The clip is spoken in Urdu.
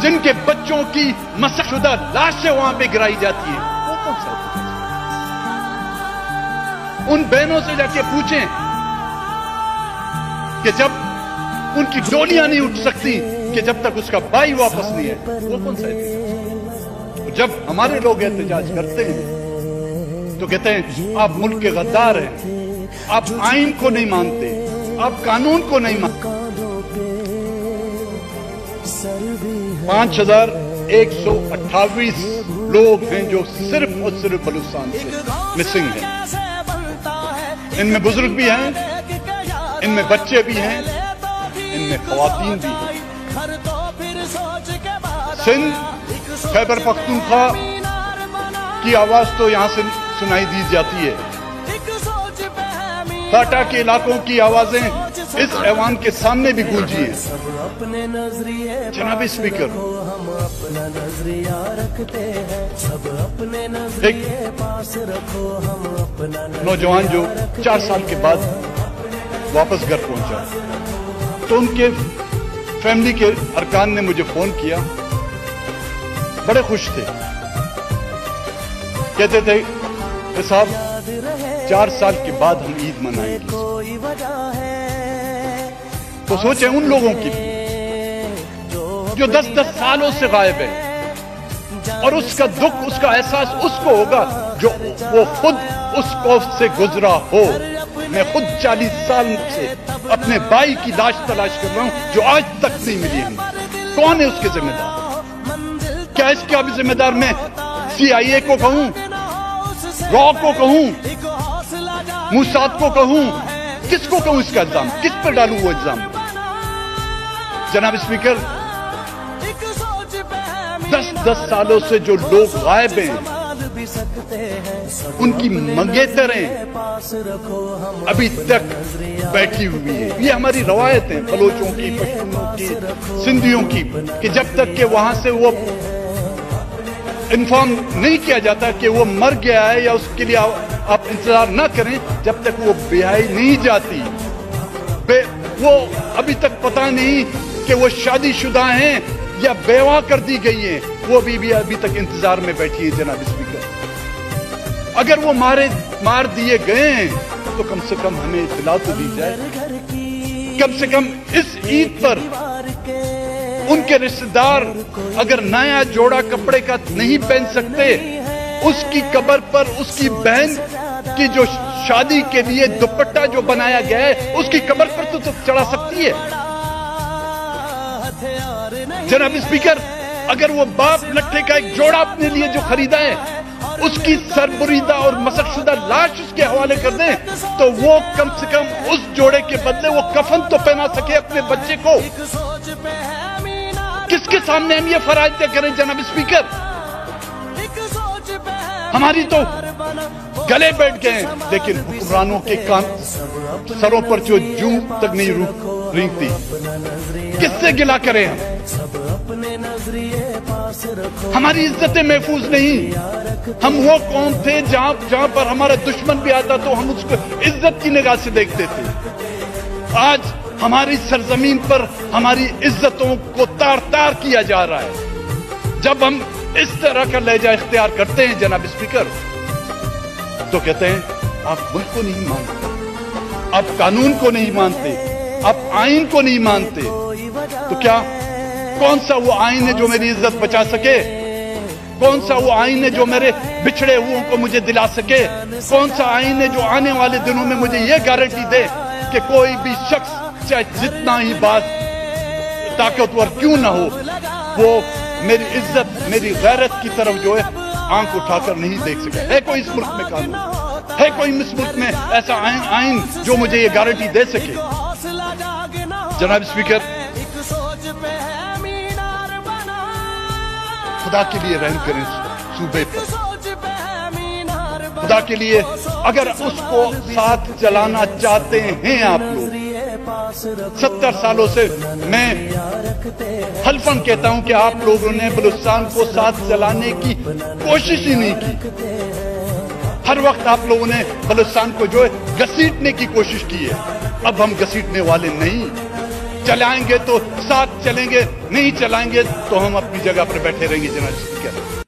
جن کے بچوں کی مسخ شدہ لاشیں وہاں پہ گرائی جاتی ہیں، وہ کون سا حکومت؟ ان بہنوں سے جا کے پوچھیں کہ جب ان کی ڈولیاں نہیں اٹھ سکتی کہ جب تک اس کا بھائی واپس نہیں ہے، وہ کون سا احتجاج؟ جب ہمارے لوگ احتجاج کرتے ہیں تو کہتے ہیں آپ ملک کے غدار ہیں، آپ آئین کو نہیں مانتے، آپ قانون کو نہیں مانتے۔ 5128 لوگ ہیں جو صرف اور صرف بلوچستان سے مسنگ ہیں۔ ان میں بزرگ بھی ہیں، ان میں بچے بھی ہیں، ان میں خواتین بھی ہیں۔ سندھ خیبر پختونخوا کی آواز تو یہاں سے سنائی دی جاتی ہے، ٹاٹا کے علاقوں کی آوازیں اس ایوان کے سامنے بھی گونجی ہیں۔ جناب اسپیکر، ایک نوجوان جو 4 سال کے بعد واپس گھر پہنچا تو ان کے فیملی کے ارکان نے مجھے فون کیا، بڑے خوش تھے، کہتے تھے کہ صاحب 4 سال کے بعد ہم عید منائیں گے۔ تو سوچیں ان لوگوں کی جو 10 سالوں سے غائب ہے، اور اس کا دکھ، اس کا احساس اس کو ہوگا جو وہ خود اس خوف سے گزرا ہو۔ میں خود 40 سال سے اپنے بھائی کی لاش تلاش کر رہا ہوں جو آج تک نہیں ملی ہے۔ کون ہے اس کے ذمہ دار؟ کیا اس کا بھی ذمہ دار میں CIA کو کہوں، را کو کہوں، موساد کو کہوں، کس کو کہوں اس کا الزام؟ کس پر ڈالوں وہ الزام؟ جناب اسپیکر، 10 سالوں سے جو لوگ غائب ہیں، ان کی منگیتریں ابھی تک بیٹھی ہوئی ہیں۔ یہ ہماری روایت ہے، بلوچوں کی، پشتونوں کی، سندھیوں کی، کہ جب تک کہ وہاں سے وہ انفارم نہیں کیا جاتا کہ وہ مر گیا ہے یا اس کے لیے آپ انتظار نہ کریں، جب تک وہ بیاہی نہیں جاتی، وہ ابھی تک پتہ نہیں کہ وہ شادی شدہ ہیں یا بیوہ کر دی گئی ہیں، وہ بھی ابھی تک انتظار میں بیٹھی ہیں۔ جناب اسپیکر، اگر وہ مار دیے گئے ہیں تو کم سے کم ہمیں اطلاع تو دی جائے۔ کم سے کم اس عید پر ان کے رشتہ دار اگر نیا جوڑا کپڑے کا نہیں پہن سکتے، اس کی قبر پر اس کی بہن کی جو شادی کے لیے دوپٹہ جو بنایا گیا ہے، اس کی قبر پر تو چڑھا سکتی ہے۔ جناب اسپیکر، اگر وہ باپ لٹھے کا ایک جوڑا اپنے لیے جو خریدا ہے، اس کی سربریدہ اور مسخ شدہ لاش اس کے حوالے کر دیں تو وہ کم سے کم اس جوڑے کے بدلے وہ کفن تو پہنا سکے اپنے بچے کو۔ کس کے سامنے ہم یہ فرائض طے کریں؟ جناب اسپیکر، ہماری تو گلے بیٹھ گئے ہیں، لیکن حکمرانوں کے کان سروں پر جو جوں تک نہیں رینگتی، کس سے گلہ کریں ہم؟ ہماری عزتیں محفوظ نہیں۔ ہم وہ قوم تھے جہاں پر ہمارا دشمن بھی آتا تو ہم اس کو عزت کی نگاہ سے دیکھتے تھے۔ آج ہماری سرزمین پر ہماری عزتوں کو تار تار کیا جا رہا ہے۔ جب ہم اس طرح کا لہجہ اختیار کرتے ہیں جناب اسپیکر، تو کہتے ہیں آپ ملک کو نہیں مانتے، آپ قانون کو نہیں مانتے، آپ آئین کو نہیں مانتے۔ تو کیا کون سا وہ آئین ہے جو میری عزت بچا سکے؟ کون سا وہ آئین ہے جو میرے بچھڑے ہوئوں کو مجھے دلا سکے؟ کون سا آئین ہے جو آنے والے دنوں میں مجھے یہ گارنٹی دے کہ کوئی بھی شخص چاہے جتنا ہی طاقتور کیوں نہ ہو، وہ میری عزت، میری غیرت کی طرف جو ہے آنکھ اٹھا کر نہیں دیکھ سکے؟ ہے کوئی اس ملک میں قانون؟ ہے کوئی اس ملک میں ایسا آئین جو مجھے یہ گارنٹی دے سکے؟ جناب اسپیکر، خدا کے لیے رحم کریں صوبے پر، خدا کے لیے اگر اس کو ساتھ چلانا چاہتے ہیں آپ لوگ۔ 70 سالوں سے میں حلفاً کہتا ہوں کہ آپ لوگوں نے بلوچستان کو ساتھ چلانے کی کوشش ہی نہیں کی۔ ہر وقت آپ لوگوں نے بلوچستان کو جو ہے گھسیٹنے کی کوشش کی ہے۔ اب ہم گھسیٹنے والے نہیں، چلائیں گے تو ساتھ چلیں گے، نہیں چلائیں گے تو ہم اپنی جگہ پر بیٹھے رہیں گے جناب اسپیکر۔